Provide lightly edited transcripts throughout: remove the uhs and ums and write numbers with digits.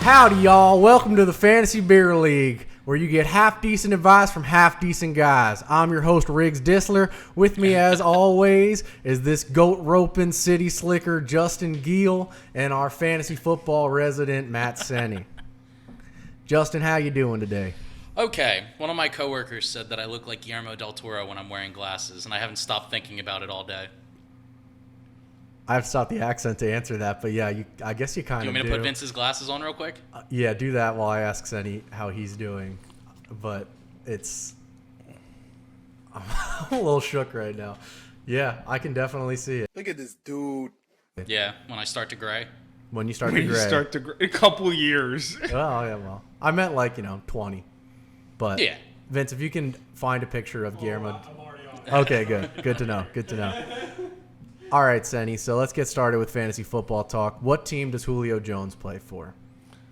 Howdy, y'all. Welcome to the Fantasy Beer League, where you get half-decent advice from half-decent guys. I'm your host, Riggs Dissler. With me, as always, is this goat-roping city slicker, Justin Giel, and our fantasy football resident, Matt Senni. Justin, how you doing today? Okay. One of my coworkers said that I look like Guillermo del Toro when I'm wearing glasses, and I haven't stopped thinking about it all day. I have to stop the accent to answer that, but yeah, I guess you kind of do. You want me to put Vince's glasses on real quick? Yeah, do that while I ask Senni how he's doing. But I'm a little shook right now. Yeah, I can definitely see it. Look at this dude. Yeah, when I start to gray. When you start to gray. A couple years. Well, I meant 20. But yeah. Vince, if you can find a picture of Guillermo. I'm already on. Okay, good. Good to know. All right, Senni, so let's get started with fantasy football talk. What team does Julio Jones play for?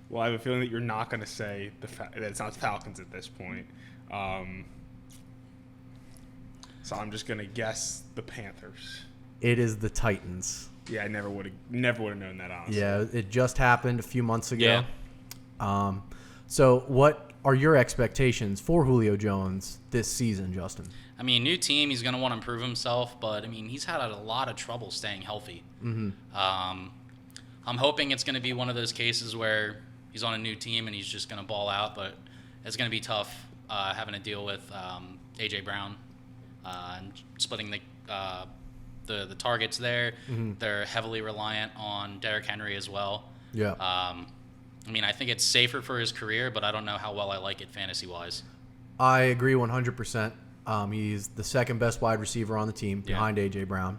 Well, I have a feeling that you're not going to say that it's not Falcons at this point. So I'm just going to guess the Panthers. It is the Titans. Yeah, I never would have known that, honestly. Yeah, it just happened a few months ago. Yeah. So what are your expectations for Julio Jones this season, Justin? I mean, new team, he's going to want to improve himself, but, I mean, he's had a lot of trouble staying healthy. Mm-hmm. I'm hoping it's going to be one of those cases where he's on a new team and he's just going to ball out, but it's going to be tough having to deal with A.J. Brown and splitting the targets there. Mm-hmm. They're heavily reliant on Derrick Henry as well. Yeah. I mean, I think it's safer for his career, but I don't know how well I like it fantasy-wise. I agree 100%. He's the second best wide receiver on the team behind A.J. Brown.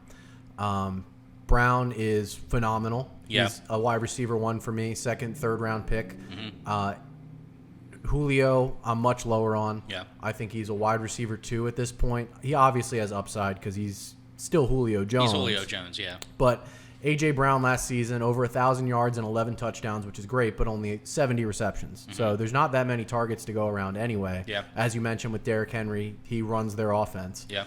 Brown is phenomenal. Yeah. He's a wide receiver one for me, second, third round pick. Mm-hmm. Julio, I'm much lower on. Yeah. I think he's a wide receiver two at this point. He obviously has upside because he's still Julio Jones. He's Julio Jones, yeah. But A.J. Brown last season, over 1,000 yards and 11 touchdowns, which is great, but only 70 receptions. Mm-hmm. So there's not that many targets to go around anyway. Yeah. As you mentioned with Derrick Henry, he runs their offense. Yeah.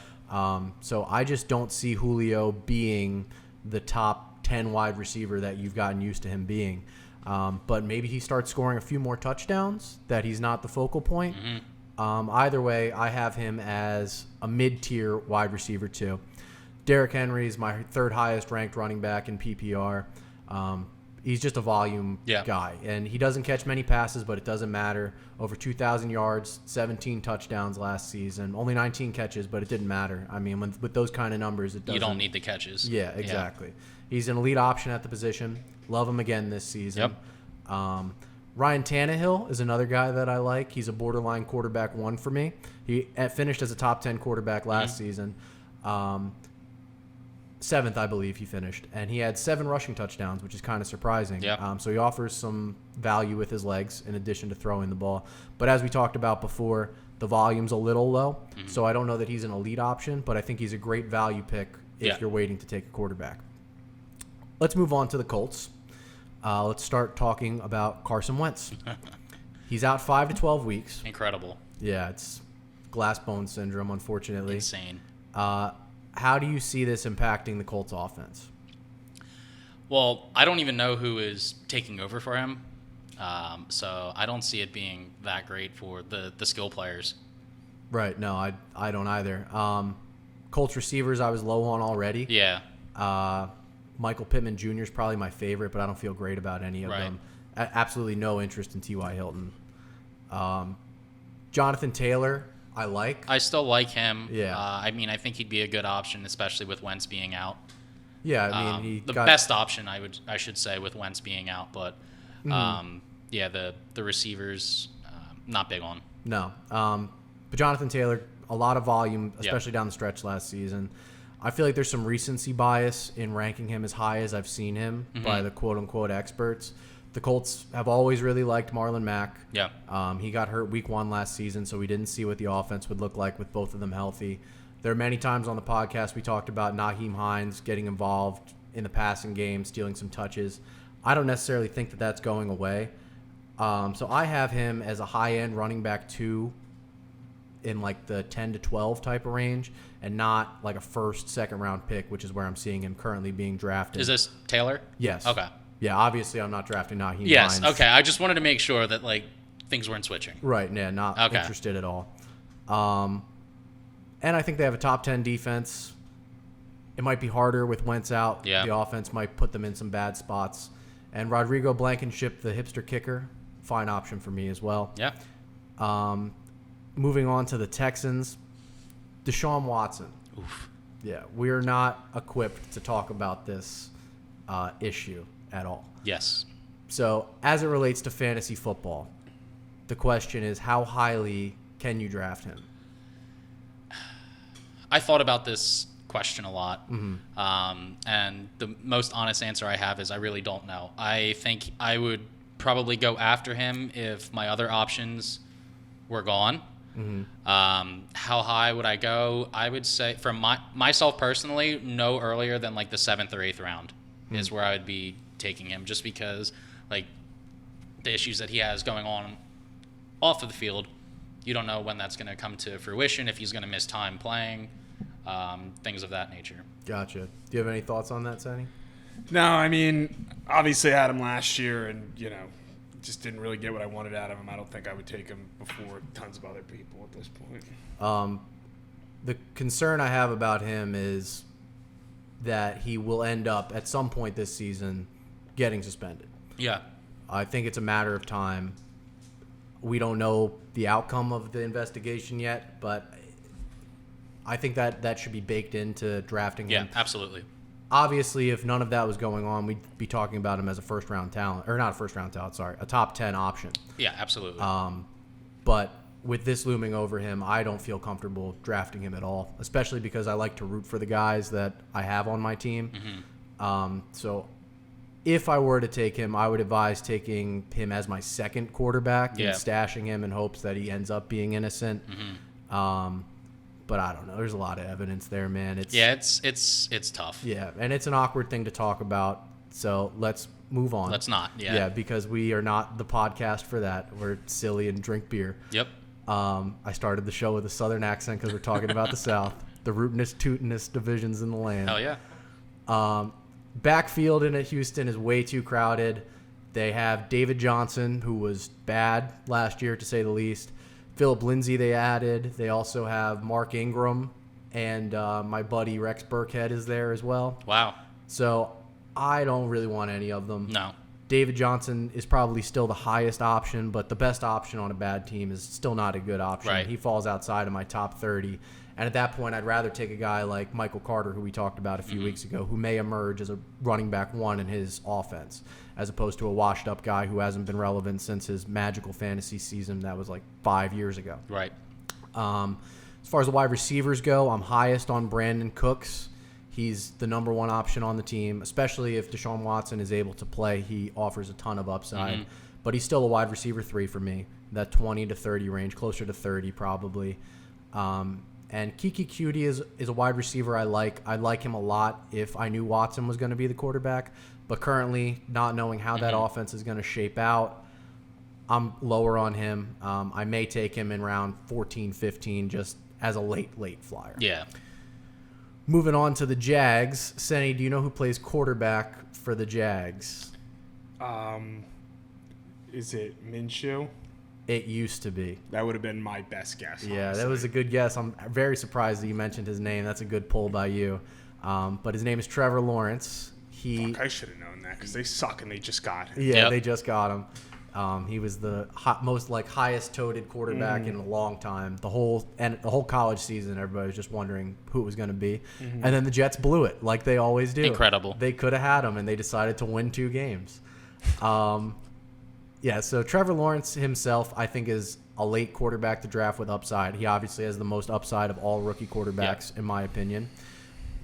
So I just don't see Julio being the top 10 wide receiver that you've gotten used to him being. But maybe he starts scoring a few more touchdowns, that he's not the focal point. Mm-hmm. Either way, I have him as a mid-tier wide receiver too. Derrick Henry is my third highest ranked running back in PPR. He's just a volume guy, and he doesn't catch many passes, but it doesn't matter. Over 2,000 yards, 17 touchdowns last season. Only 19 catches, but it didn't matter. I mean, with those kind of numbers, it doesn't. You don't need the catches. Yeah, exactly. Yeah. He's an elite option at the position. Love him again this season. Yep. Ryan Tannehill is another guy that I like. He's a borderline quarterback one for me. He finished as a top 10 quarterback last season. Seventh, I believe he finished, and he had 7 rushing touchdowns, which is kind of surprising. Yeah. So he offers some value with his legs in addition to throwing the ball. But as we talked about before, the volume's a little low, so I don't know that he's an elite option, but I think he's a great value pick if you're waiting to take a quarterback. Let's move on to the Colts. Let's start talking about Carson Wentz. He's out 5 to 12 weeks. Incredible. Yeah, it's glass bone syndrome, unfortunately. Insane. How do you see this impacting the Colts offense? Well, I don't even know who is taking over for him, so I don't see it being that great for the skill players. Right. No, I don't either. Colts receivers I was low on already. Yeah. Michael Pittman Jr. is probably my favorite, but I don't feel great about any of them. Absolutely no interest in T.Y. Hilton. Jonathan Taylor, I like. I still like him. Yeah. I mean, I think he'd be a good option, especially with Wentz being out. Yeah, I mean, best option, I should say, with Wentz being out. But yeah, the receivers, not big on. No, but Jonathan Taylor, a lot of volume, especially down the stretch last season. I feel like there's some recency bias in ranking him as high as I've seen him by the quote-unquote experts. The Colts have always really liked Marlon Mack. Yeah. He got hurt week 1 last season, so we didn't see what the offense would look like with both of them healthy. There are many times on the podcast we talked about Nyheim Hines getting involved in the passing game, stealing some touches. I don't necessarily think that that's going away. So I have him as a high-end running back 2 in like the 10 to 12 type of range, and not like a first, second round pick, which is where I'm seeing him currently being drafted. Is this Taylor? Yes. Okay. Yeah, obviously I'm not drafting Naheem Yes. Hines. Okay. I just wanted to make sure that like things weren't switching. Right. Yeah, not Okay. interested at all. And I think they have a top 10 defense. It might be harder with Wentz out. Yeah. The offense might put them in some bad spots. And Rodrigo Blankenship, the hipster kicker, fine option for me as well. Yeah. Moving on to the Texans, Deshaun Watson. Oof. Yeah, we're not equipped to talk about this issue at all. Yes. So as it relates to fantasy football, the question is, how highly can you draft him? I thought about this question a lot, and the most honest answer I have is I really don't know. I think I would probably go after him if my other options were gone. How high would I go? I would say, from myself personally, no earlier than like the 7th or 8th round is where I would be taking him, just because like the issues that he has going on off of the field, you don't know when that's going to come to fruition, if he's going to miss time playing, things of that nature. Gotcha. Do you have any thoughts on that, Senni? No, I mean, obviously I had him last year, and just didn't really get what I wanted out of him. I don't think I would take him before tons of other people at this point. The concern I have about him is that he will end up at some point this season getting suspended. Yeah. I think it's a matter of time. We don't know the outcome of the investigation yet, but I think that should be baked into drafting him. Yeah, absolutely. Obviously, if none of that was going on, we'd be talking about him as a first-round talent. Or not a first-round talent, sorry. A top 10 option. Yeah, absolutely. But with this looming over him, I don't feel comfortable drafting him at all, especially because I like to root for the guys that I have on my team. So if I were to take him, I would advise taking him as my second quarterback and stashing him in hopes that he ends up being innocent. But I don't know. There's a lot of evidence there, man. It's tough. Yeah, and it's an awkward thing to talk about. So let's move on. Let's not. Yeah. Yeah, because we are not the podcast for that. We're silly and drink beer. Yep. I started the show with a southern accent because we're talking about the South, the rootinest, tootinest divisions in the land. Hell yeah. Backfield in Houston is way too crowded. They have David Johnson, who was bad last year, to say the least. Philip Lindsay they added. They also have Mark Ingram, and my buddy Rex Burkhead is there as well. Wow. So I don't really want any of them. No. David Johnson is probably still the highest option, but the best option on a bad team is still not a good option. Right. He falls outside of my top 30. And at that point, I'd rather take a guy like Michael Carter, who we talked about a few weeks ago, who may emerge as a running back one in his offense, as opposed to a washed-up guy who hasn't been relevant since his magical fantasy season that was like 5 years ago. Right. As far as the wide receivers go, I'm highest on Brandon Cooks. He's the number one option on the team, especially if Deshaun Watson is able to play. He offers a ton of upside, but he's still a wide receiver 3 for me, that 20 to 30 range, closer to 30 probably. And Kiki Cutie is a wide receiver I like. I'd like him a lot if I knew Watson was going to be the quarterback, but currently not knowing how that offense is going to shape out, I'm lower on him. I may take him in round 14, 15 just as a late flyer. Yeah. Moving on to the Jags. Senni, do you know who plays quarterback for the Jags? Is it Minshew? It used to be. That would have been my best guess. Yeah, honestly. that was a good guess. I'm very surprised that you mentioned his name. That's a good pull by you. But his name is Trevor Lawrence. Fuck, I should have known that because they suck and they just got him. Yeah, Yep. they just got him. He was the most highest toted quarterback in a long time. The whole college season, everybody was just wondering who it was going to be. And then the Jets blew it like they always do. Incredible. They could have had him, and they decided to win 2 games. Yeah, so Trevor Lawrence himself, I think, is a late quarterback to draft with upside. He obviously has the most upside of all rookie quarterbacks, in my opinion.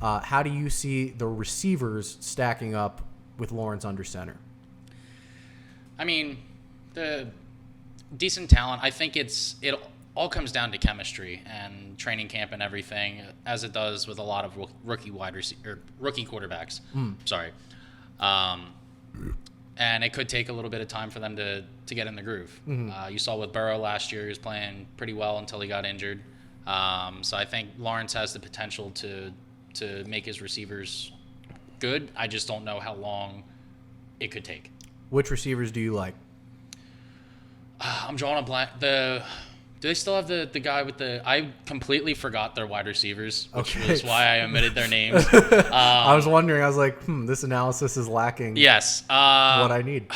How do you see the receivers stacking up with Lawrence under center? I mean, the decent talent. I think it all comes down to chemistry and training camp and everything, as it does with a lot of rookie quarterbacks. Sorry. And it could take a little bit of time for them to get in the groove. You saw with Burrow last year, he was playing pretty well until he got injured. So I think Lawrence has the potential to make his receivers good. I just don't know how long it could take. Which receivers do you like? I'm drawing a blank. Do they still have the guy with the? I completely forgot their wide receivers, which was why I omitted their names. I was wondering. I was like, this analysis is lacking. Yes. What I need.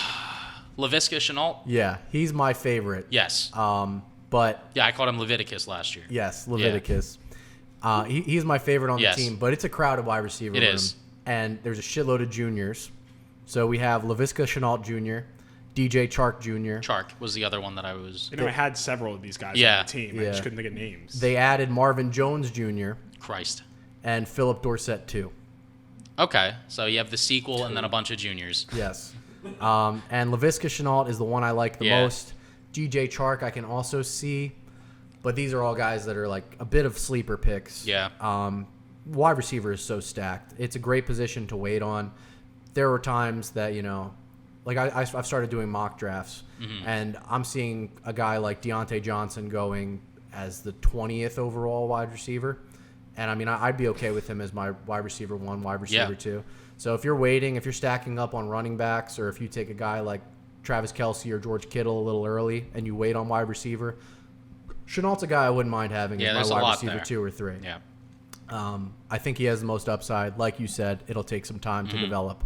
Laviska Shenault. Yeah, he's my favorite. Yes. But yeah, I called him Leviticus last year. Yes, Leviticus. Yeah. He's my favorite on the team, but it's a crowded wide receiver room. It is. And there's a shitload of juniors. So we have Laviska Shenault Jr., DJ Chark Jr. Chark was the other one that I was... I had several of these guys on the team. I just couldn't think of names. They added Marvin Jones Jr. Christ. And Philip Dorsett, too. Okay, so you have the sequel and then a bunch of juniors. Yes. And Laviska Shenault is the one I like the most. DJ Chark I can also see. But these are all guys that are like a bit of sleeper picks. Yeah. Wide receiver is so stacked. It's a great position to wait on. There were times that, like I've started doing mock drafts, and I'm seeing a guy like Deontay Johnson going as the 20th overall wide receiver. And, I mean, I'd be okay with him as my wide receiver 1, wide receiver 2. So if you're waiting, if you're stacking up on running backs, or if you take a guy like Travis Kelce or George Kittle a little early and you wait on wide receiver, Shenault's a guy I wouldn't mind having as my wide receiver 2 or 3. Yeah. I think he has the most upside. Like you said, it'll take some time to develop.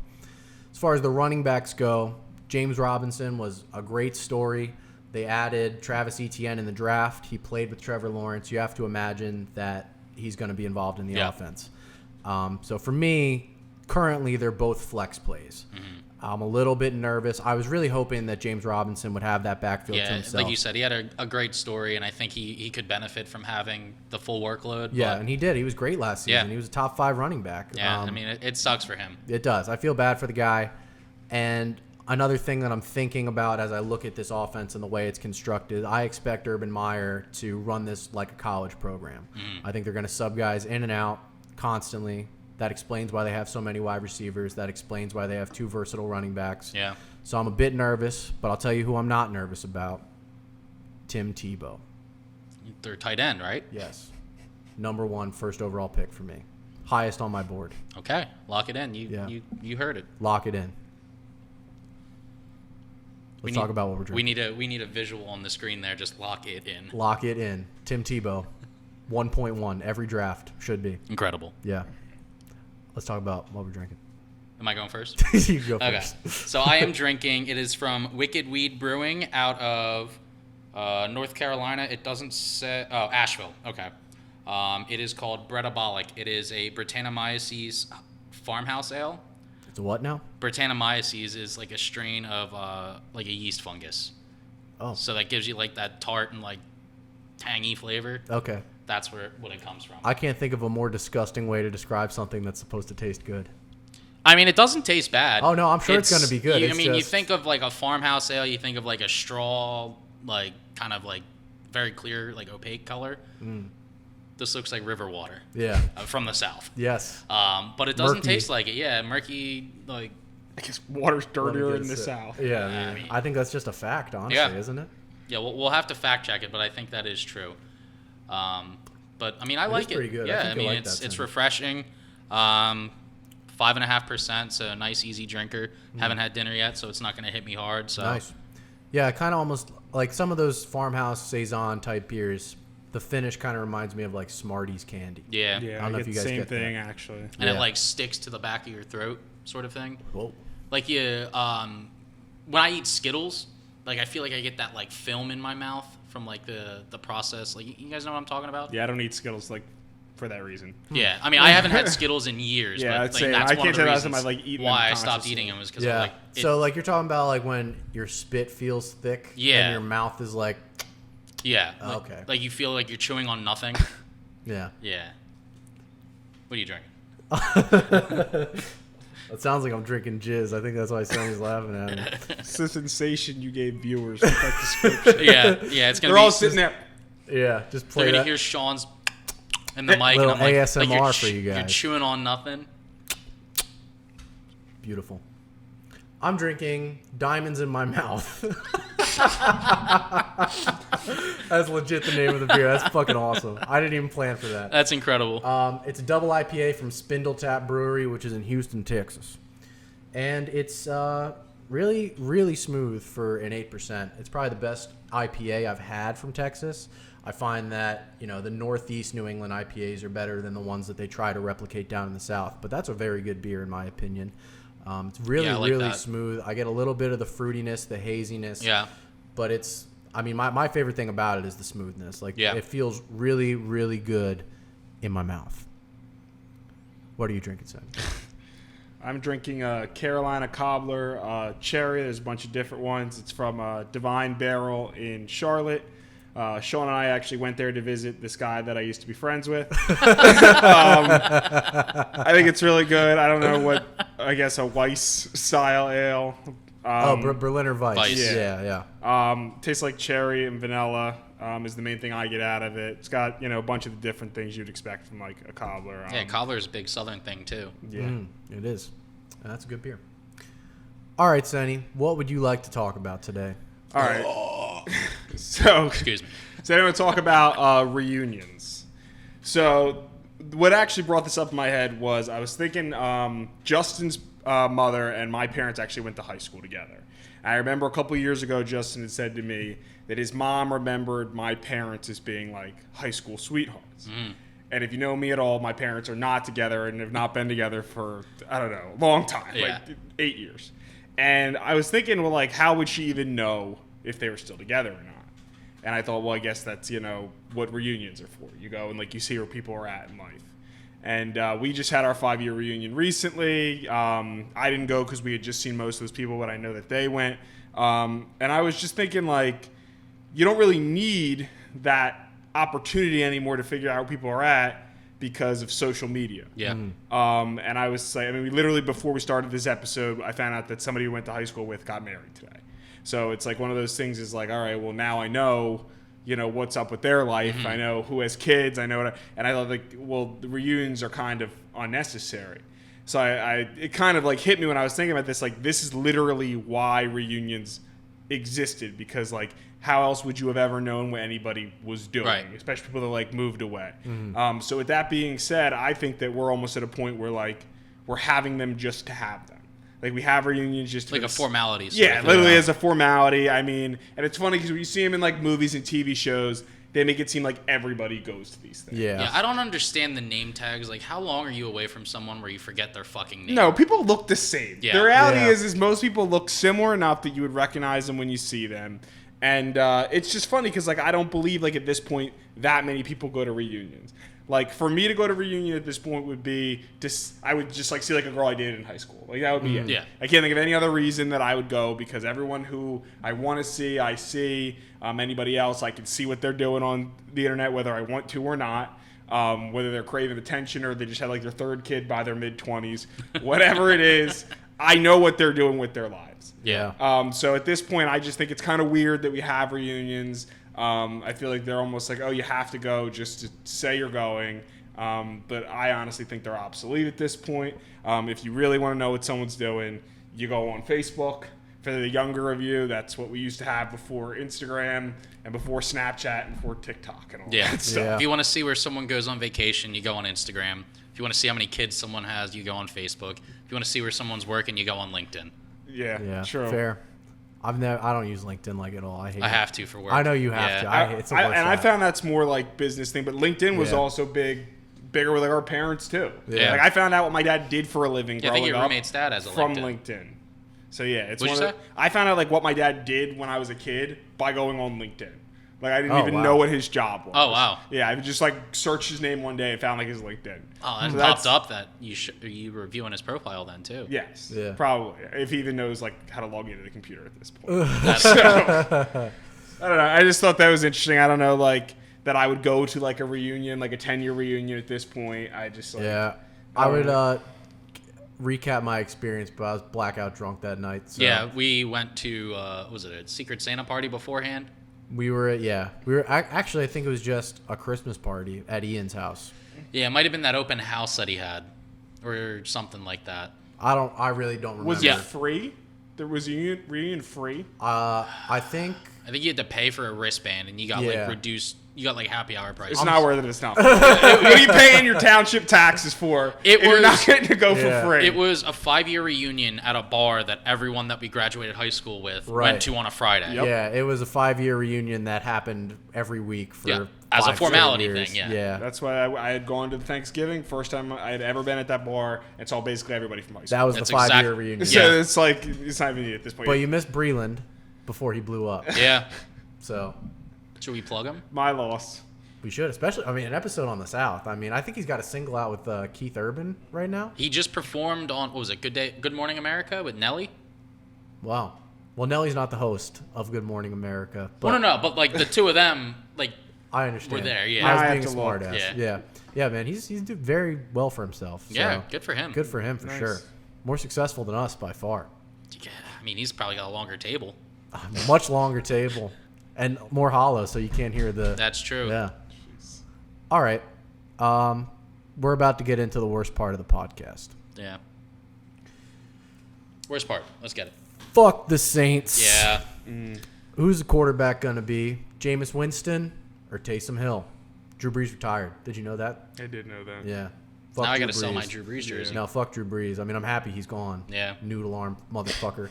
As far as the running backs go, James Robinson was a great story. They added Travis Etienne in the draft. He played with Trevor Lawrence. You have to imagine that he's going to be involved in the offense. So for me, currently they're both flex plays. I'm a little bit nervous. I was really hoping that James Robinson would have that backfield to himself. Like you said, he had a great story, and I think he could benefit from having the full workload. Yeah, and he did. He was great last season. Yeah. He was a top 5 running back. Yeah, I mean, it sucks for him. It does. I feel bad for the guy. And another thing that I'm thinking about as I look at this offense and the way it's constructed, I expect Urban Meyer to run this like a college program. I think they're going to sub guys in and out constantly. That explains why they have so many wide receivers. That explains why they have 2 versatile running backs. Yeah. So I'm a bit nervous, but I'll tell you who I'm not nervous about. Tim Tebow. They're tight end, right? Yes. Number 1 first overall pick for me. Highest on my board. Okay. Lock it in. You heard it. Lock it in. Let's talk about what we're drinking. We need a visual on the screen there. Just lock it in. Lock it in. Tim Tebow. 1.1 every draft should be. Incredible. Yeah. Let's talk about what we're drinking. Am I going first? You go first. Okay. So I am drinking. It is from Wicked Weed Brewing out of North Carolina. It doesn't say. Oh, Asheville. Okay. It is called Brettabollic. It is a Brettanomyces farmhouse ale. It's a what now? Brettanomyces is like a strain of like a yeast fungus. Oh. So that gives you like that tart and like tangy flavor. Okay. That's what it comes from. I can't think of a more disgusting way to describe something that's supposed to taste good. I mean, it doesn't taste bad. Oh, no, I'm sure it's going to be good. You think of like a farmhouse ale, you think of like a straw, like kind of like very clear, like opaque color. This looks like river water. Yeah. From the south. Yes. But it doesn't taste like it. Yeah, murky, like... I guess water's dirtier in the south. Yeah, I think that's just a fact, honestly, isn't it? Yeah, we'll have to fact check it, but I think that is true. But I mean, I like it. Pretty good. Yeah, I mean, it's refreshing. 5.5%, so a nice, easy drinker. Haven't had dinner yet, so it's not going to hit me hard. So nice. Yeah, kind of almost like some of those farmhouse saison type beers. The finish kind of reminds me of like Smarties candy. Yeah. I don't know if you guys same get thing that. actually. And it like sticks to the back of your throat, sort of thing. Whoa. Like when I eat Skittles, like I feel like I get that like film in my mouth from like the process. Like you guys know what I'm talking about? Yeah, I don't eat Skittles like for that reason. Yeah, I mean I haven't had Skittles in years. Yeah, but, I'd say that's I one can't of the tell reasons why I stopped eating them is because yeah. like So like you're talking about like when your spit feels thick. Yeah. And your mouth is like. Yeah. Okay. Like you feel like you're chewing on nothing. Yeah. Yeah. What are you drinking? It sounds like I'm drinking jizz. I think that's why Sonny's laughing at me. It's the sensation you gave viewers with that description. Yeah. It's gonna. They're all sitting there. Yeah, just play They're gonna that. hear Sean's in the mic, Little and I'm like, ASMR you're for you guys. You're chewing on nothing. Beautiful. I'm drinking Diamonds in My Mouth. That's legit the name of the beer. That's fucking awesome. I didn't even plan for that. That's incredible. It's a double IPA from Spindle Tap Brewery, which is in Houston, Texas. And it's really, really smooth for an 8%. It's probably the best IPA I've had from Texas. I find that, the Northeast New England IPAs are better than the ones that they try to replicate down in the South. But that's a very good beer in my opinion. It's really, like really that. smooth. I get a little bit of the fruitiness, the haziness. Yeah. But my favorite thing about it is the smoothness. It feels really, really good in my mouth. What are you drinking, Senni? I'm drinking a Carolina Cobbler cherry. There's a bunch of different ones. It's from Divine Barrel in Charlotte. Shawn and I actually went there to visit this guy that I used to be friends with. I think it's really good. I don't know what, I guess a Weiss style ale. Berliner Weiss. Weiss. Yeah. Tastes like cherry and vanilla is the main thing I get out of it. It's got, a bunch of the different things you'd expect from like a Cobbler. Cobbler's a big Southern thing too. Yeah. It is. And that's a good beer. All right, Senni, what would you like to talk about today? All right. So, Excuse me. So I want to talk about reunions. So what actually brought this up in my head was I was thinking Justin's mother and my parents actually went to high school together. I remember a couple years ago, Justin had said to me that his mom remembered my parents as being like high school sweethearts. Mm. And if you know me at all, my parents are not together and have not been together for, I don't know, a long time, like 8 years. And I was thinking, well, like, how would she even know if they were still together or not? And I thought, well, I guess that's, what reunions are for. You go and, like, you see where people are at in life. And we just had our 5-year reunion recently. I didn't go because we had just seen most of those people, but I know that they went. And I was just thinking, like, you don't really need that opportunity anymore to figure out where people are at because of social media. Yeah. And I was like, we literally before we started this episode, I found out that somebody we went to high school with got married today. So it's like one of those things is like, all right, well now I know, what's up with their life. Mm-hmm. I know who has kids. I know and I thought like, well, the reunions are kind of unnecessary. So it kind of like hit me when I was thinking about this, like this is literally why reunions existed, because like how else would you have ever known what anybody was doing, right? Especially people that like moved away. Mm-hmm. So with that being said, I think that we're almost at a point where like we're having them just to have them. Like we have reunions just like a formality. Yeah, literally as a formality. I mean, and it's funny because when you see them in like movies and TV shows, they make it seem like everybody goes to these things. Yeah, I don't understand the name tags. Like, how long are you away from someone where you forget their fucking name? No, people look the same. Yeah. The reality is most people look similar enough that you would recognize them when you see them. And it's just funny because, like, I don't believe, like, at this point that many people go to reunions. Like, for me to go to reunion at this point would be I would just, like, see, like, a girl I dated in high school. Like, that would be it. Yeah. I can't think of any other reason that I would go because everyone who I want to see, I see. Anybody else, I can see what they're doing on the internet, whether I want to or not. Whether they're craving attention or they just had, like, their third kid by their mid-20s. Whatever it is, I know what they're doing with their lives. Yeah. So at this point, I just think it's kind of weird that we have reunions. I feel like they're almost like, oh, you have to go just to say you're going. But I honestly think they're obsolete at this point. If you really want to know what someone's doing, you go on Facebook. For the younger of you, that's what we used to have before Instagram and before Snapchat and before TikTok and all that stuff. Yeah. If you want to see where someone goes on vacation, you go on Instagram. If you want to see how many kids someone has, you go on Facebook. If you want to see where someone's working, you go on LinkedIn. Yeah, true. Fair. I don't use LinkedIn like at all. I have to for work. I know you have to. It's the worst I found that's more like business thing, but LinkedIn was also bigger with like our parents too. Yeah. Like I found out what my dad did for a living growing I think your up roommate's dad has a from LinkedIn. LinkedIn. So yeah, it's What'd you say? I found out like what my dad did when I was a kid by going on LinkedIn. Like I didn't even know what his job was. Oh wow. Yeah, I just like searched his name one day and found like his LinkedIn. Oh, and popped up that you were viewing his profile then too. Yes. Yeah. Probably. If he even knows like how to log into the computer at this point. I don't know. I just thought that was interesting. I don't know, like that I would go to like a reunion, like a 10-year reunion at this point. I just like I would recap my experience, but I was blackout drunk that night. So. Yeah, we went to was it a Secret Santa party beforehand? We were actually I think it was just a Christmas party at Ian's house. Yeah, it might have been that open house that he had, or something like that. I really don't remember. Was it free? There was a reunion free? I think you had to pay for a wristband, and you got like reduced you got like happy hour prices. It's not worth it. It's not. What are you paying your township taxes for? You're not getting to go for free. It was a 5-year reunion at a bar that everyone that we graduated high school with went to on a Friday. Yep. Yeah, it was a 5-year reunion that happened every week for as a 5 formality years. thing. Yeah. That's why I had gone to Thanksgiving. First time I had ever been at that bar, and saw basically everybody from high school. That was That's the 5-year exact- reunion. So Yeah. it's like it's not even at this point. But you missed Breland before he blew up. Yeah. So Should we plug him? My loss. we should, especially, I mean, an episode on the South. I mean, I think he's got a single out with Keith Urban right now. He just performed on, what was it, Good Morning America with Nelly? Wow. Well, Nelly's not the host of Good Morning America. But Well, no, but like the two of them, like, I understand. We're there, yeah. I was I have being a to smart look. ass. Yeah. Yeah, man. He's doing very well for himself. yeah, So good for him. good for him, for Nice. sure. More successful than us by far. Yeah, I mean, he's probably got a longer table. Much longer table and more hollow, so you can't hear the. That's true. Yeah. All right. We're about to get into the worst part of the podcast. Yeah. Worst part. Let's get it. Fuck the Saints. Yeah. Who's the quarterback going to be? Jameis Winston or Taysom Hill? Drew Brees retired. Did you know that? I did know that. Yeah. Fuck Now I Drew got to sell my Brees. Drew Brees jersey. No, fuck Drew Brees. I mean, I'm happy he's gone. Yeah. Noodle arm motherfucker.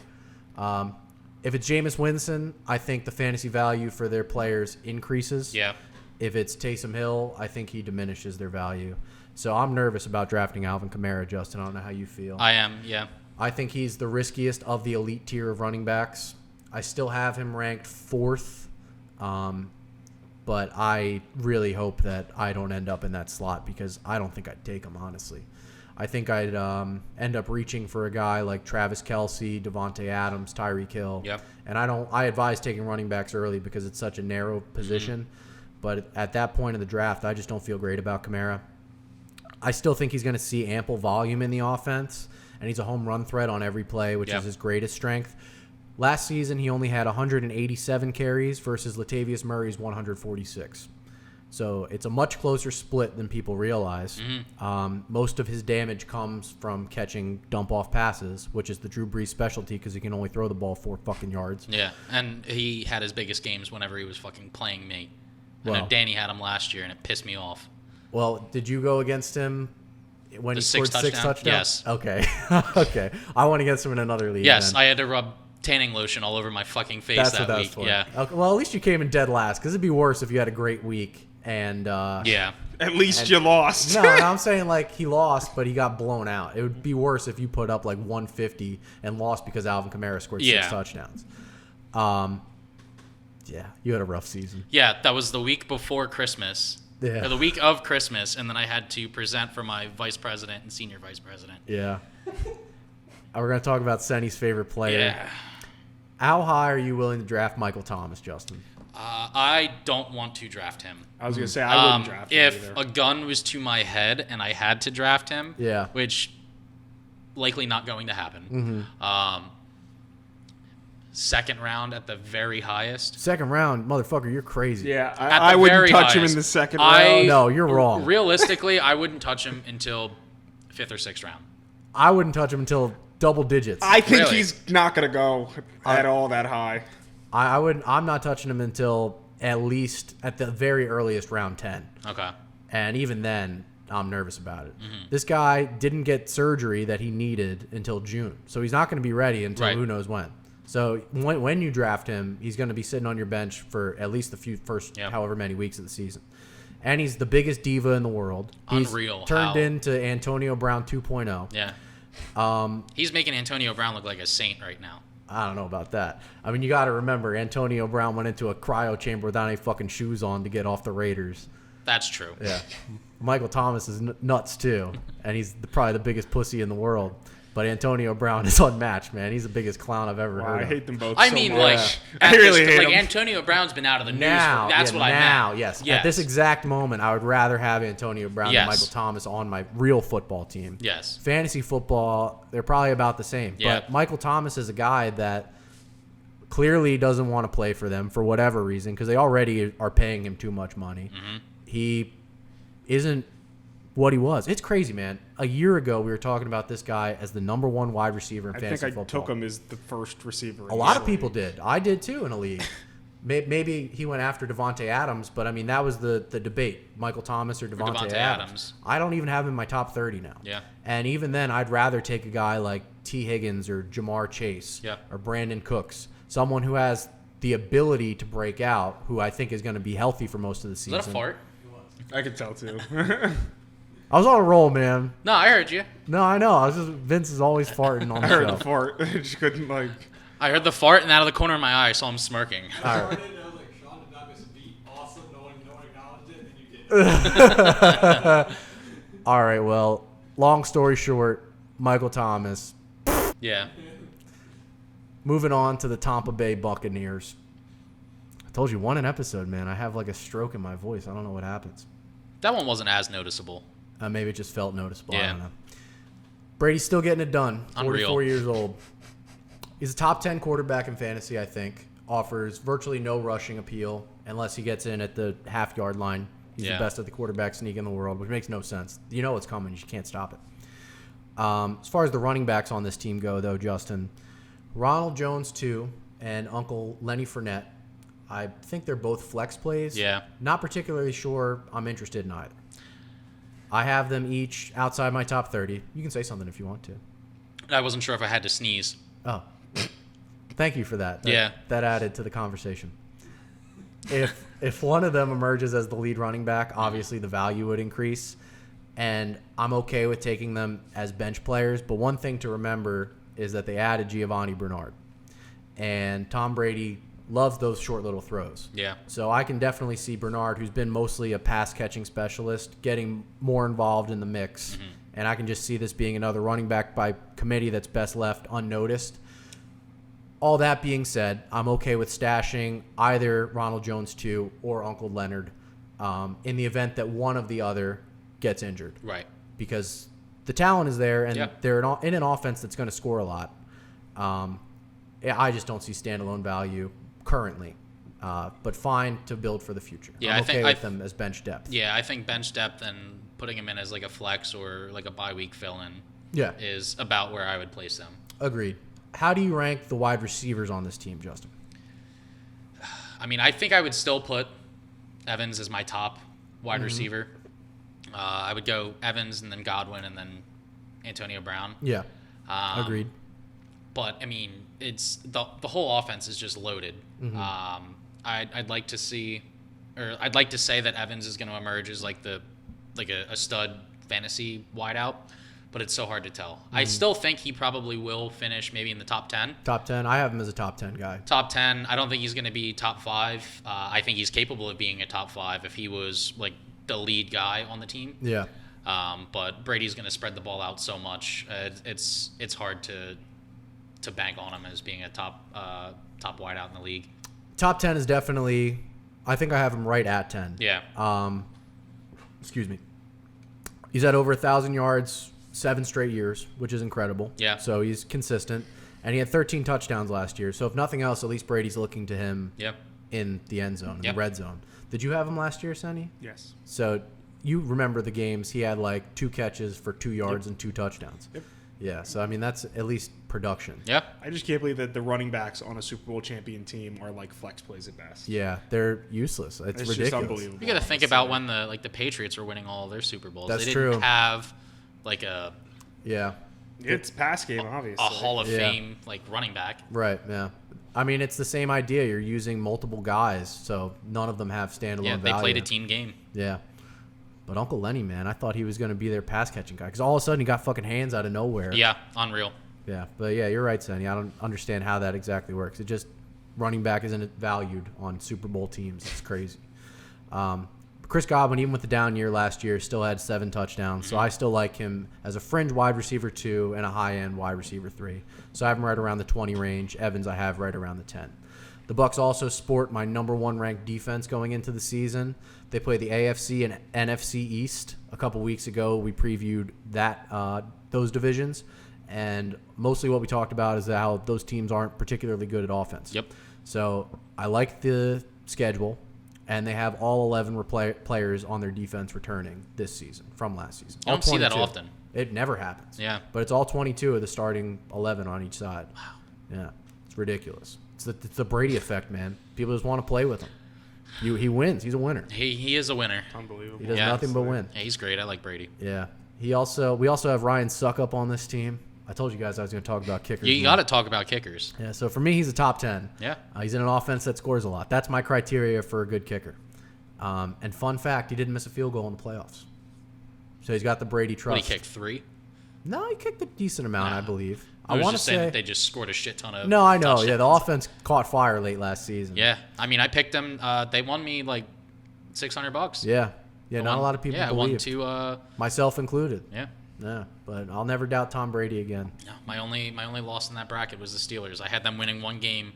If it's Jameis Winston, I think the fantasy value for their players increases. Yeah. If it's Taysom Hill, I think he diminishes their value. So I'm nervous about drafting Alvin Kamara, Justin. I don't know how you feel. I am, yeah. I think he's the riskiest of the elite tier of running backs. I still have him ranked 4th, but I really hope that I don't end up in that slot because I don't think I'd take him, honestly. I think I'd end up reaching for a guy like Travis Kelce, Devontae Adams, Tyreek Hill. Yep. And I advise taking running backs early because it's such a narrow position. But at that point in the draft, I just don't feel great about Kamara. I still think he's going to see ample volume in the offense, and he's a home run threat on every play, which is his greatest strength. Last season, he only had 187 carries versus Latavius Murray's 146. So it's a much closer split than people realize. Most of his damage comes from catching dump-off passes, which is the Drew Brees specialty because he can only throw the ball 4 fucking yards. Yeah, and he had his biggest games whenever he was fucking playing me. I Well. know Danny had him last year, and it pissed me off. Well, did you go against him when The he scored 6 touchdown? touchdowns? Yes. Okay. Okay. I went against him in another league. Yes, then. I had to rub tanning lotion all over my fucking face That's that what that week. was for. Yeah. Okay, well, at least you came in dead last because it'd be worse if you had a great week and. Yeah. At least you lost. No, I'm saying like he lost, but he got blown out. It would be worse if you put up like 150 and lost because Alvin Kamara scored 6 touchdowns. Yeah, you had a rough season. Yeah, that was the week before Christmas. Yeah. Or the week of Christmas, and then I had to present for my vice president and senior vice president. Yeah. We're going to talk about Senni's favorite player. Yeah. How high are you willing to draft Michael Thomas, Justin? I don't want to draft him. I was gonna say I wouldn't draft him If either. a gun was to my head and I had to draft him, Yeah. which likely not going to happen. Second round at the very highest. Second round, motherfucker, you're crazy. Yeah, At I the wouldn't very touch him highest. in the second I- round. No, you're wrong. Realistically, I wouldn't touch him until 5th or 6th round. I wouldn't touch him until double digits. I think Really? he's not gonna go at all that high. I wouldn't. I'm not touching him until at least at the very earliest round 10. Okay. And even then, I'm nervous about it. This guy didn't get surgery that he needed until June. So he's not going to be ready until Right. who knows when. So when you draft him, he's going to be sitting on your bench for at least the first Yep. however many weeks of the season. And he's the biggest diva in the world. He's Unreal. turned How? into Antonio Brown 2.0. Yeah. He's making Antonio Brown look like a saint right now. I don't know about that. I mean, you got to remember, Antonio Brown went into a cryo chamber without any fucking shoes on to get off the Raiders. That's true. Yeah. Michael Thomas is nuts, too. And he's probably the biggest pussy in the world. But Antonio Brown is unmatched, man. He's the biggest clown I've ever heard I of. hate them both. I so mean, much. like, I at really this, hate like him. Antonio Brown's been out of the news. Now, That's yeah, what I now, meant. yes. At this exact moment, I would rather have Antonio Brown Yes. than Michael Thomas on my real football team. Yes. Fantasy football, they're probably about the same. Yeah. But Michael Thomas is a guy that clearly doesn't want to play for them for whatever reason because they already are paying him too much money. He isn't what he was. It's crazy, man. A year ago, we were talking about this guy as the number 1 wide receiver in I fantasy think I football. took him as the first receiver. A lot of people did. I did too in a league. Maybe he went after Devontae Adams, but I mean that was the debate: Michael Thomas or Devontae Adams. I don't even have him in my top 30 now. Yeah. And even then, I'd rather take a guy like T. Higgins or Jamar Chase or Brandon Cooks, someone who has the ability to break out, who I think is going to be healthy for most of the season. Is that a fart? I could tell too. I was on a roll, man. No, I heard you. No, I know. Vince is always farting on the I heard show. the fart. I just couldn't I heard the fart, and out of the corner of my eye, I saw him smirking. All right. Shawn did not miss a beat. Awesome. No one acknowledged it, and you did. All right, well, long story short, Michael Thomas. Yeah. Moving on to the Tampa Bay Buccaneers. I told you, one an episode, man. I have like a stroke in my voice. I don't know what happens. That one wasn't as noticeable. Maybe it just felt noticeable. I Yeah. don't know. Brady's still getting it done. 44 Unreal. years old. He's a top 10 quarterback in fantasy, I think. Offers virtually no rushing appeal unless he gets in at the half-yard line. He's the best at the quarterback sneak in the world, which makes no sense. You know what's coming. You just can't stop it. As far as the running backs on this team go, though, Justin, Ronald Jones, too, and Uncle Lenny Fournette, I think they're both flex plays. Yeah. Not particularly sure I'm interested in either. I have them each outside my top 30. You can say something if you want to. I wasn't sure if I had to sneeze. Oh. Thank you for that. Yeah. That added to the conversation. If one of them emerges as the lead running back, obviously the value would increase. And I'm okay with taking them as bench players. But one thing to remember is that they added Giovanni Bernard. And Tom Brady loves those short little throws. Yeah. So I can definitely see Bernard, who's been mostly a pass-catching specialist, getting more involved in the mix. Mm-hmm. And I can just see this being another running back by committee that's best left unnoticed. All that being said, I'm okay with stashing either Ronald Jones 2 or Uncle Leonard in the event that one of the other gets injured. Right. Because the talent is there, and they're in an offense that's going to score a lot. I just don't see standalone value currently, but fine to build for the future. Yeah, I'm okay with them as bench depth. Yeah, I think bench depth and putting him in as like a flex or like a bye week fill-in is about where I would place them. Agreed. How do you rank the wide receivers on this team, Justin? I mean, I think I would still put Evans as my top wide receiver. I would go Evans and then Godwin and then Antonio Brown. Yeah, agreed. But, I mean, it's the whole offense is just loaded. Mm-hmm. I'd like to see, or I'd like to say that Evans is going to emerge as like a stud fantasy wideout, but it's so hard to tell. I still think he probably will finish maybe in the top 10. Top 10. I have him as a top 10 guy. Top 10. I don't think he's going to be top 5. I think he's capable of being a top 5 if he was like the lead guy on the team. Yeah. But Brady's going to spread the ball out so much. It's hard to bank on him as being a top wideout in the league. Top 10 is definitely, I think I have him right at 10. Yeah. Excuse me. He's at over 1,000 yards 7 straight years, which is incredible. Yeah. So he's consistent. And he had 13 touchdowns last year. So if nothing else, at least Brady's looking to him in the end zone, in the red zone. Did you have him last year, Senni? Yes. So you remember the games. He had like 2 catches for 2 yards and 2 touchdowns. Yep. Yeah, so I mean that's at least production. Yep. I just can't believe that the running backs on a Super Bowl champion team are like flex plays at best. Yeah, they're useless. It's ridiculous. Just unbelievable. You got to think about when the Patriots were winning all their Super Bowls. That's they didn't true. have like a It's pass game, obviously. a Hall of Fame like running back. Right, yeah. I mean, it's the same idea. You're using multiple guys, so none of them have standalone Yeah, they value. played a team game. Yeah. But Uncle Lenny, man, I thought he was going to be their pass-catching guy because all of a sudden he got fucking hands out of nowhere. Yeah, unreal. Yeah, but yeah, you're right, Senni. I don't understand how that exactly works. It just running back isn't valued on Super Bowl teams. It's crazy. Chris Godwin, even with the down year last year, still had 7 touchdowns. So I still like him as a fringe wide receiver 2 and a high-end wide receiver 3. So I have him right around the 20 range. Evans I have right around the 10. The Bucs also sport my number 1 ranked defense going into the season. They play the AFC and NFC East. A couple weeks ago, we previewed those divisions. And mostly what we talked about is how those teams aren't particularly good at offense. Yep. So I like the schedule. And they have all 11 players on their defense returning this season from last season. You don't see that often. It never happens. Yeah. But it's all 22 of the starting 11 on each side. Wow. Yeah. It's ridiculous. It's the Brady effect, man. People just want to play with him. He wins. He's a winner. He is a winner. Unbelievable. He does nothing but win. Yeah, he's great. I like Brady. Yeah. We also have Ryan Suckup on this team. I told you guys I was going to talk about kickers. You got to talk about kickers. Yeah, so for me, he's a top 10. Yeah. He's in an offense that scores a lot. That's my criteria for a good kicker. And fun fact, he didn't miss a field goal in the playoffs. So he's got the Brady trust. What, he kicked 3? No, he kicked a decent amount, I believe. I want to just saying say that they just scored a shit ton of No, I know. touchdowns. Yeah, the offense caught fire late last season. Yeah. I mean, I picked them. They won me like $600. Yeah. Yeah, not a lot of people Yeah, I won believe. 2. Myself included. Yeah. Yeah, but I'll never doubt Tom Brady again. No, my only loss in that bracket was the Steelers. I had them winning 1 game,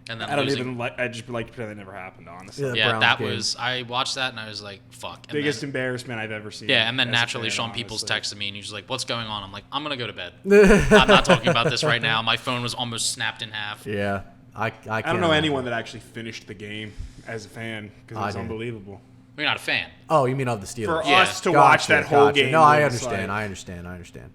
and then I don't losing. even like. I just like to pretend that never happened. Honestly, Yeah. Yeah, Browns that game. was. I watched that and I was like, "Fuck." And biggest then, embarrassment I've ever seen. yeah, and then as a naturally, fan, Sean Peoples honestly. texted me and he was like, "What's going on?" I'm like, "I'm gonna go to bed. I'm not talking about this right now." My phone was almost snapped in half. Yeah, I I don't know anyone that actually finished the game as a fan because I it's did. unbelievable. We're not a fan. Oh, you mean of the Steelers? For Yeah. us to watch that whole game. No, I was understand. like- I understand.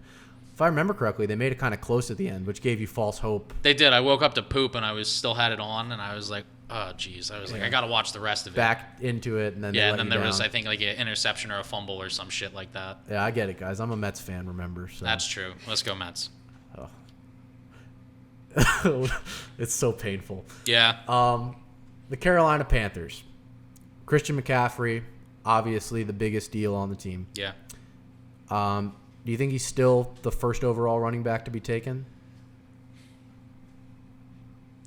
If I remember correctly, they made it kind of close at the end, which gave you false hope. They did. I woke up to poop and I was still had it on, and I was like, "Oh, geez." I was like, "I gotta watch the rest of it." Back into it, and then they Yeah, let and then you there down. was, I think, like an interception or a fumble or some shit like that. Yeah, I get it, guys. I'm a Mets fan. Remember? So. That's true. Let's go Mets. It's so painful. Yeah. The Carolina Panthers. Christian McCaffrey, obviously the biggest deal on the team. Yeah. Do you think he's still the first overall running back to be taken?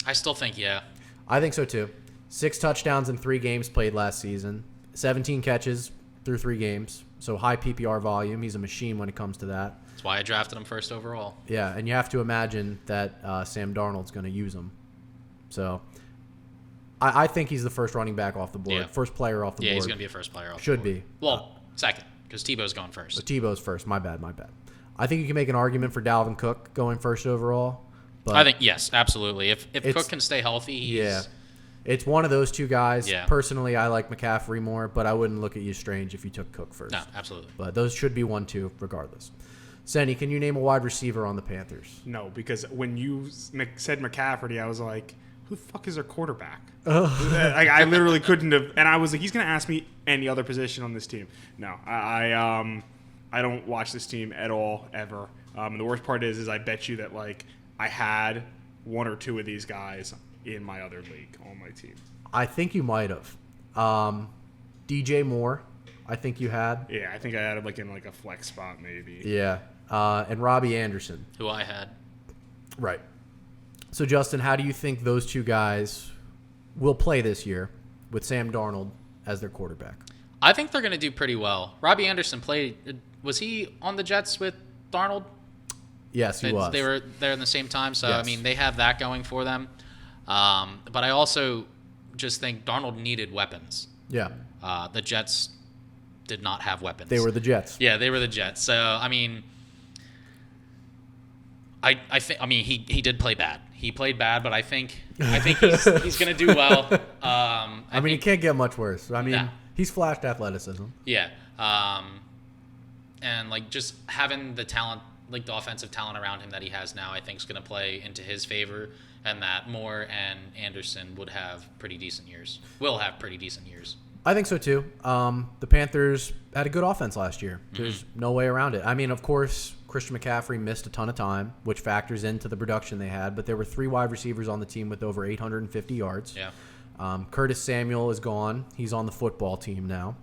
I still think, yeah. I think so too. 6 touchdowns in 3 games played last season. 17 catches through 3 games. So high PPR volume. He's a machine when it comes to that. That's why I drafted him first overall. Yeah, and you have to imagine that Sam Darnold's going to use him. So I think he's the first running back off the board. Yeah. First player off the Yeah, board. he's going to be a first player off Should the board. be. Well, second, because Tebow's going first. So Tebow's first. My bad. I think you can make an argument for Dalvin Cook going first overall. But I think, yes, absolutely. If It's- Cook can stay healthy, he's... Yeah. It's one of those two guys. Yeah. Personally, I like McCaffrey more, but I wouldn't look at you strange if you took Cook first. No, absolutely. But those should be 1-2 regardless. Senni, can you name a wide receiver on the Panthers? No, because when you said McCaffrey, I was like, who the fuck is their quarterback? I literally couldn't have. And I was like, he's going to ask me any other position on this team. No, I don't watch this team at all, ever. And the worst part is I bet you that, like, I had 1 or 2 of these guys in my other league on my team. I think you might have. DJ Moore, I think you had. Yeah, I think I had him, like, in, like, a flex spot, maybe. Yeah. And Robbie Anderson. Who I had. Right. So, Justin, how do you think those two guys will play this year with Sam Darnold as their quarterback? I think they're going to do pretty well. Robbie Anderson played... Was he on the Jets with Darnold? Yes, he was. They were there in the same time, so, Yes. I mean, they have that going for them. But I also just think Darnold needed weapons. Yeah. The Jets did not have weapons. They were the Jets. Yeah, they were the Jets. So, I mean... I think he did play bad. He played bad, but I think he's going to do well. I mean, it can't get much worse. I mean, No. he's flashed athleticism. Yeah. And like just having the talent, like the offensive talent around him that he has now, I think is going to play into his favor, and that Moore and Anderson would have pretty decent years. Will have pretty decent years. I think so too. The Panthers had a good offense last year. There's no way around it. I mean, of course, Christian McCaffrey missed a ton of time, which factors into the production they had, but there were 3 wide receivers on the team with over 850 yards. Yeah. Curtis Samuel is gone. He's on the football team now.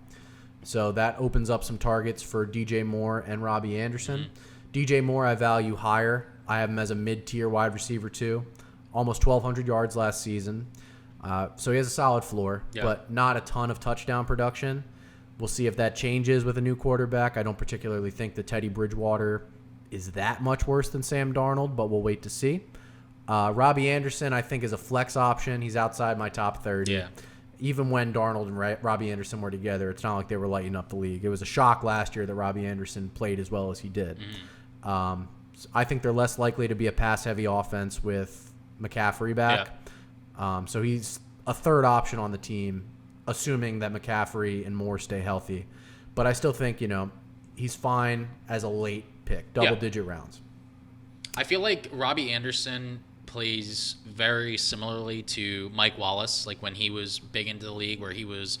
So that opens up some targets for DJ Moore and Robbie Anderson. DJ Moore I value higher. I have him as a mid-tier wide receiver too. Almost 1,200 yards last season. So he has a solid floor, Yeah. but not a ton of touchdown production. We'll see if that changes with a new quarterback. I don't particularly think that Teddy Bridgewater is that much worse than Sam Darnold, but we'll wait to see. Robbie Anderson, I think, is a flex option. He's outside my top 30. Yeah. Even when Darnold and Robbie Anderson were together, it's not like they were lighting up the league. It was a shock last year that Robbie Anderson played as well as he did. So I think they're less likely to be a pass-heavy offense with McCaffrey back. So he's a third option on the team, assuming that McCaffrey and Moore stay healthy. But I still think, he's fine as a late pick, double-digit rounds. I feel like Robbie Anderson plays very similarly to Mike Wallace, like when he was big into the league, where he was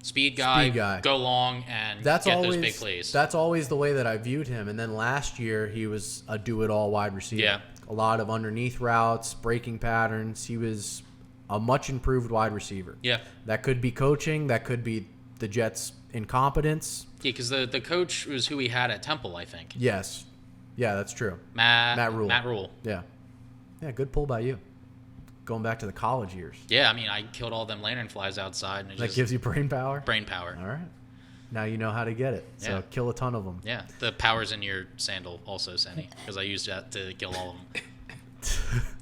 speed guy. Go long and get those big plays. That's always the way that I viewed him. And then last year, he was a do-it-all wide receiver. Yeah. A lot of underneath routes, breaking patterns. He was a much improved wide receiver. Yeah. That could be coaching. That could be the Jets' incompetence. Yeah, because the coach was who he had at Temple, I think. Yes. Yeah, that's true. Matt Rule. Yeah. Yeah, good pull by you. Going back to the college years. Yeah, I mean, I killed all them lantern flies outside. And it That just gives you brain power? brain power. All right. Now you know how to get it. So Yeah. kill a ton of them. Yeah, the power's in your sandal also, Senni, because I used that to kill all of them.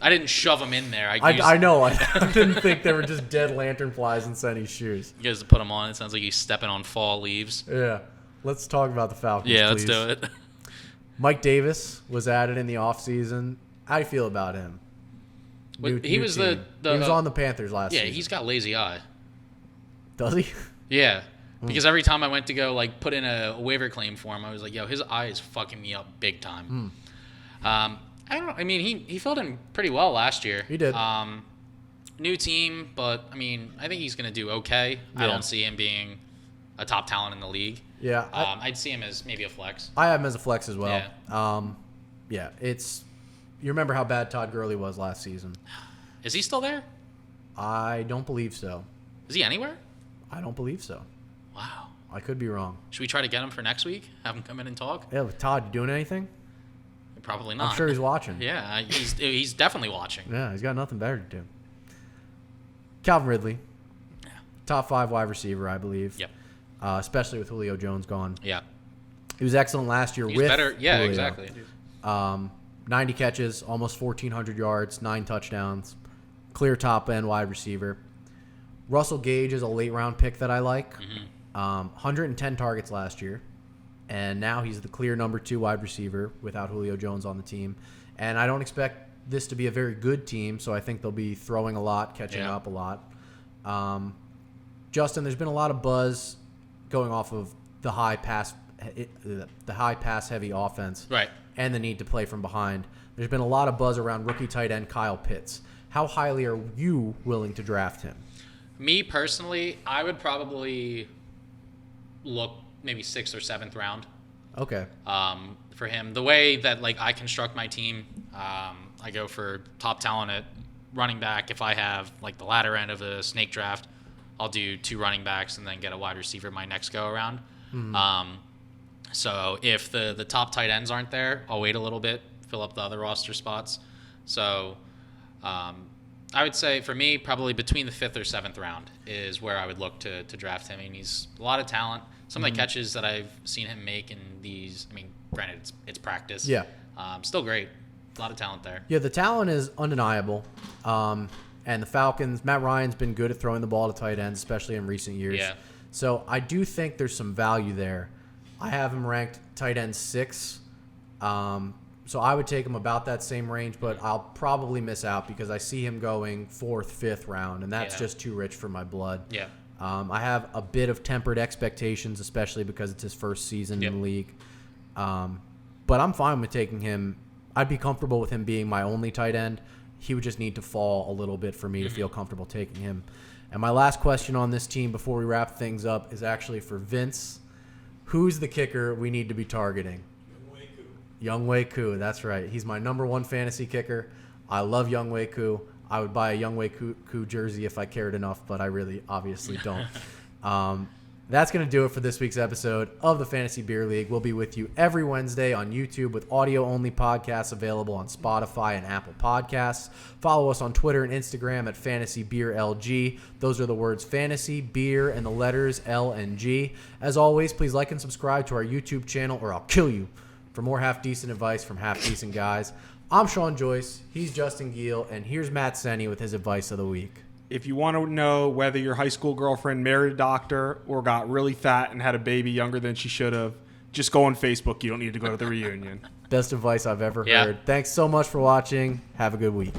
I didn't shove them in there. I know. I didn't think they were just dead lantern flies in Senni's shoes. You guys put them on. It sounds like he's stepping on fall leaves. Yeah. Let's talk about the Falcons, Yeah, please. let's do it. Mike Davis was added in the offseason. How do you feel about him? He was team. the He was on the Panthers last season. Yeah, he's got lazy eye. Does he? Yeah, because every time I went to go like put in a waiver claim for him, I was like, "Yo, his eye is fucking me up big time." I don't know. I mean, he filled in pretty well last year. He did. New team, but I mean, I think he's gonna do okay. I Yeah. don't see him being a top talent in the league. Yeah. I'd see him as maybe a flex. I have him as a flex as well. Yeah. Yeah, it's... You remember how bad Todd Gurley was last season? Is he still there? I don't believe so. Is he anywhere? I don't believe so. Wow. I could be wrong. Should we try to get him for next week? Have him come in and talk? Yeah, but Todd, you doing anything? Probably not. I'm sure he's watching. Yeah, he's definitely watching. Yeah, he's got nothing better to do. Calvin Ridley. Yeah. Top 5 wide receiver, I believe. Yep. Especially with Julio Jones gone. Yeah. He was excellent last year He's with better. Yeah, Julio. exactly. 90 catches, almost 1,400 yards, 9 touchdowns. Clear top-end wide receiver. Russell Gage is a late-round pick that I like. 110 targets last year. And now he's the clear number 2 wide receiver without Julio Jones on the team. And I don't expect this to be a very good team, so I think they'll be throwing a lot, catching up a lot. Justin, there's been a lot of buzz going off of the high pass heavy offense. Right. And the need to play from behind. There's been a lot of buzz around rookie tight end Kyle Pitts. How highly are you willing to draft him? Me personally, I would probably look maybe 6th or 7th round. Okay. For him, the way that like I construct my team, I go for top talent at running back. If I have like the latter end of a snake draft, I'll do 2 running backs and then get a wide receiver my next go around. So if the top tight ends aren't there, I'll wait a little bit, fill up the other roster spots. So I would say for me, probably between the 5th or 7th round is where I would look to draft him. I mean, he's a lot of talent. Some of the catches that I've seen him make in these, I mean, granted, it's practice. Yeah. Still great. A lot of talent there. Yeah, the talent is undeniable. And the Falcons, Matt Ryan's been good at throwing the ball to tight ends, especially in recent years. Yeah. So I do think there's some value there. I have him ranked tight end 6. So I would take him about that same range, but I'll probably miss out because I see him going 4th, 5th round, and that's just too rich for my blood. Yeah. I have a bit of tempered expectations, especially because it's his first season in the league. But I'm fine with taking him. I'd be comfortable with him being my only tight end. He would just need to fall a little bit for me to feel comfortable taking him. And my last question on this team before we wrap things up is actually for Vince. Who's the kicker we need to be targeting? Younghoe Koo, that's right. He's my number 1 fantasy kicker. I love Younghoe Koo. I would buy a Younghoe Koo jersey if I cared enough, but I really obviously don't. That's going to do it for this week's episode of the Fantasy Beer League. We'll be with you every Wednesday on YouTube with audio-only podcasts available on Spotify and Apple Podcasts. Follow us on Twitter and Instagram at FantasyBeerLG. Those are the words fantasy, beer, and the letters L and G. As always, please like and subscribe to our YouTube channel or I'll kill you. For more half-decent advice from half-decent guys, I'm Sean Joyce, he's Justin Giel, and here's Matt Senni with his advice of the week. If you want to know whether your high school girlfriend married a doctor or got really fat and had a baby younger than she should have, just go on Facebook. You don't need to go to the reunion. Best advice I've ever heard. Thanks so much for watching. Have a good week.